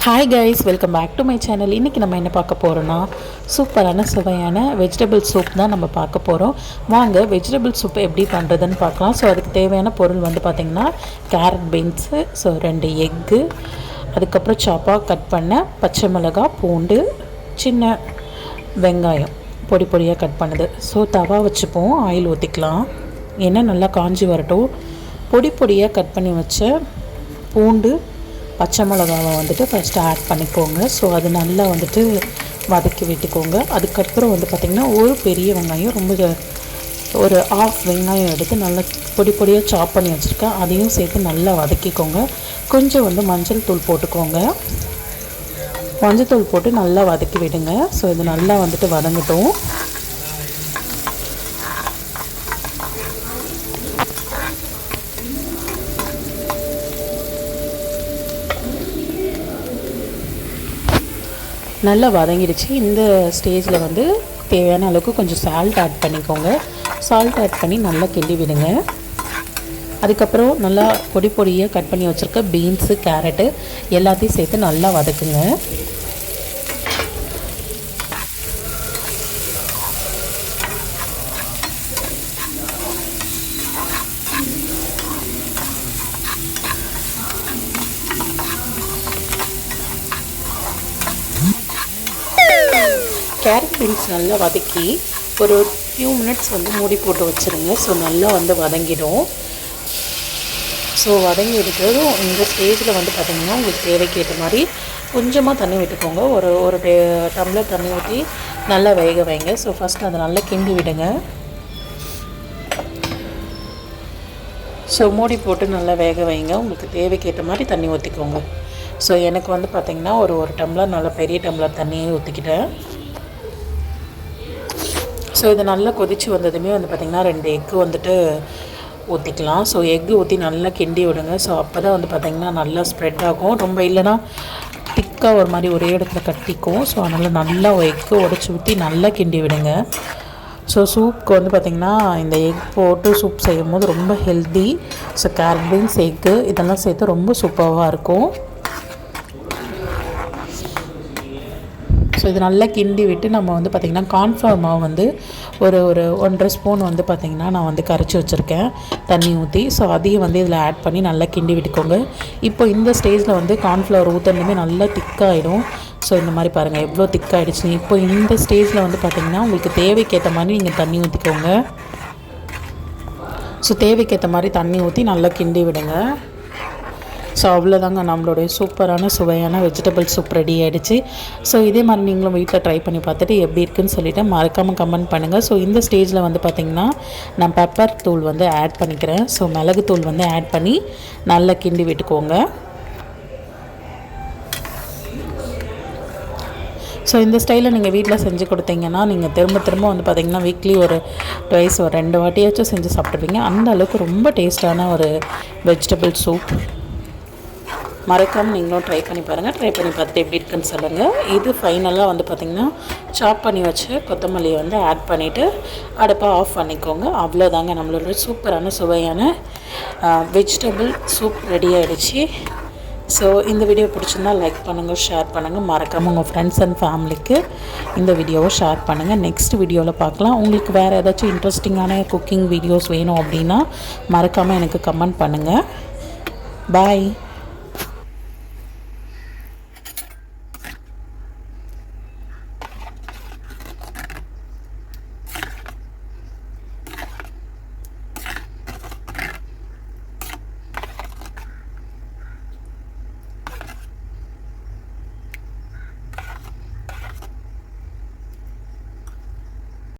Hi guys, welcome back to my channel. இன்றைக்கி நம்ம என்ன பார்க்க போகிறோன்னா சூப்பரான சுவையான வெஜிடபிள் சூப் தான் நம்ம பார்க்க போகிறோம். வாங்க வெஜிடபிள் சூப் எப்படி பண்ணுறதுன்னு பார்க்கலாம். ஸோ அதுக்கு தேவையான பொருள் வந்து பார்த்திங்கன்னா கேரட் பீன்ஸு, ஸோ 2 எக்கு, அதுக்கப்புறம் சாப்பாக கட் பண்ண பச்சை மிளகாய், பூண்டு, சின்ன வெங்காயம் பொடி பொடியாக கட் பண்ணுது. ஸோ தவா வச்சுப்போம், ஆயில் ஊற்றிக்கலாம், எண்ணெய் நல்லா காஞ்சி வரட்டும். பொடி பொடியாக கட் பண்ணி வச்ச பூண்டு, பச்சை மிளகாவை வந்துட்டு ஃபஸ்ட்டு ஆட் பண்ணிக்கோங்க. ஸோ அது நல்லா வந்துட்டு வதக்கி விட்டுக்கோங்க. அதுக்கப்புறம் வந்து பார்த்திங்கன்னா ஒரு பெரிய வெங்காயம், ரொம்ப ஒரு ஆஃப் வெங்காயம் எடுத்து நல்லா பொடி பொடியாக சாப் பண்ணி வச்சுருக்கேன், அதையும் சேர்த்து நல்லா வதக்கிக்கோங்க. கொஞ்சம் வந்து மஞ்சள் தூள் போட்டுக்கோங்க. மஞ்சள் தூள் போட்டு நல்லா வதக்கி விடுங்க. ஸோ இது நல்லா வந்துட்டு வதங்கட்டும். நல்லா வதங்கிடுச்சு. இந்த ஸ்டேஜில் வந்து தேவையான அளவுக்கு கொஞ்சம் சால்ட் ஆட் பண்ணிக்கோங்க. சால்ட் ஆட் பண்ணி நல்லா கிண்டி விடுங்க. அதுக்கப்புறம் நல்லா பொடி பொடியாக கட் பண்ணி வச்சுருக்க பீன்ஸு, கேரட்டு எல்லாத்தையும் சேர்த்து நல்லா வதக்குங்க. கேரட் பீன்ஸ் நல்லா வதக்கி ஒரு ஃபியூ மினிட்ஸ் வந்து மூடி போட்டு வச்சுருங்க. ஸோ நல்லா வந்து வதங்கிடும். ஸோ வதங்கி எடுக்கிறதும் இந்த ஸ்டேஜில் வந்து பார்த்திங்கன்னா உங்களுக்கு தேவைக்கு ஏற்ற மாதிரி கொஞ்சமாக தண்ணி விட்டுக்கோங்க. ஒரு டம்ளர் தண்ணி ஊற்றி நல்லா வேக வைங்க. ஸோ ஃபஸ்ட்டு அதை நல்லா கிண்டி விடுங்க. ஸோ மூடி போட்டு நல்லா வேக வைங்க. உங்களுக்கு தேவைக்கு ஏற்ற மாதிரி தண்ணி ஊற்றிக்கோங்க. ஸோ எனக்கு வந்து பார்த்திங்கன்னா ஒரு டம்ளர் நல்லா பெரிய டம்ளர் தண்ணியே ஊற்றிக்கிட்டேன். ஸோ இது நல்லா கொதித்து வந்ததுமே வந்து பார்த்திங்கன்னா 2 எக்கு வந்துட்டு ஊற்றிக்கலாம். ஸோ எக்கு ஊற்றி நல்லா கிண்டி விடுங்க. ஸோ அப்போ தான் வந்து பார்த்திங்கன்னா நல்லா ஸ்ப்ரெட் ஆகும். ரொம்ப இல்லைன்னா திக்காக ஒரு மாதிரி ஒரே இடத்துல கட்டிக்கும். ஸோ அதனால் நல்லா எக்கு உடச்சி ஊற்றி நல்லா கிண்டி விடுங்க. ஸோ சூப்புக்கு வந்து பார்த்திங்கன்னா இந்த எக் போட்டு சூப் செய்யும் போது ரொம்ப healthy. So carrot beans, egg இதெல்லாம் சேர்த்து ரொம்ப சூப்பராக இருக்கும். ஸோ இது நல்லா கிண்டி விட்டு நம்ம வந்து பார்த்திங்கன்னா கார்ன்ஃப்ளவர் மாவு வந்து ஒரு 1.5 ஸ்பூன் வந்து பார்த்திங்கன்னா நான் வந்து கரைச்சி வச்சுருக்கேன் தண்ணி ஊற்றி. ஸோ அதையும் வந்து இதில் ஆட் பண்ணி நல்லா கிண்டி விட்டுக்கோங்க. இப்போ இந்த ஸ்டேஜில் வந்து கார்ன்ஃப்ளவர் ஊற்றுனதுமே நல்லா திக்காகிடும். ஸோ இந்த மாதிரி பாருங்கள் எவ்வளோ திக்காகிடுச்சு. இப்போ இந்த ஸ்டேஜில் வந்து பார்த்திங்கன்னா உங்களுக்கு தேவைக்கேற்ற மாதிரி நீங்கள் தண்ணி ஊற்றிக்கோங்க. ஸோ தேவைக்கேற்ற மாதிரி தண்ணி ஊற்றி நல்லா கிண்டி விடுங்க. ஸோ அவ்வளோதாங்க, நம்மளுடைய சூப்பரான சுவையான வெஜிடபிள் சூப் ரெடி ஆகிடுச்சு. ஸோ இதே மாதிரி நீங்களும் வீட்டில் ட்ரை பண்ணி பார்த்துட்டு எப்படி இருக்குன்னு சொல்லிவிட்டு மறக்காமல் கமெண்ட் பண்ணுங்கள். ஸோ இந்த ஸ்டேஜில் வந்து பார்த்திங்கன்னா நான் பெப்பர் தூள் வந்து ஆட் பண்ணிக்கிறேன். ஸோ மிளகு தூள் வந்து ஆட் பண்ணி நல்லா கிண்டி விட்டுக்கோங்க. ஸோ இந்த ஸ்டைலில் நீங்கள் வீட்டில் செஞ்சு கொடுத்தீங்கன்னா நீங்கள் திரும்ப வந்து பார்த்திங்கன்னா வீக்லி ஒரு 2 வாட்டியாச்சும் செஞ்சு சாப்பிடுவீங்க. அந்த அளவுக்கு ரொம்ப டேஸ்ட்டான ஒரு வெஜிடபிள் சூப். மறக்காமல் நீங்களும் ட்ரை பண்ணி பாருங்கள். ட்ரை பண்ணி பார்த்துட்டு எப்படி இருக்குன்னு சொல்லுங்கள். இது ஃபைனலாக வந்து பார்த்திங்கன்னா சாப் பண்ணி வச்சு கொத்தமல்லியை வந்து ஆட் பண்ணிவிட்டு அடுப்பை ஆஃப் பண்ணிக்கோங்க. அவ்வளோதாங்க, நம்மளோட சூப்பரான சுவையான வெஜிடபிள் சூப் ரெடி ஆகிடுச்சு. ஸோ இந்த வீடியோ பிடிச்சிருந்தா லைக் பண்ணுங்கள், ஷேர் பண்ணுங்கள். மறக்காமல் உங்கள் ஃப்ரெண்ட்ஸ் அண்ட் ஃபேமிலிக்கு இந்த வீடியோவை ஷேர் பண்ணுங்கள். நெக்ஸ்ட் வீடியோவில் பார்க்கலாம். உங்களுக்கு வேறு ஏதாச்சும் இன்ட்ரெஸ்டிங்கான குக்கிங் வீடியோஸ் வேணும் அப்படின்னா மறக்காமல் எனக்கு கமெண்ட் பண்ணுங்கள். பாய்.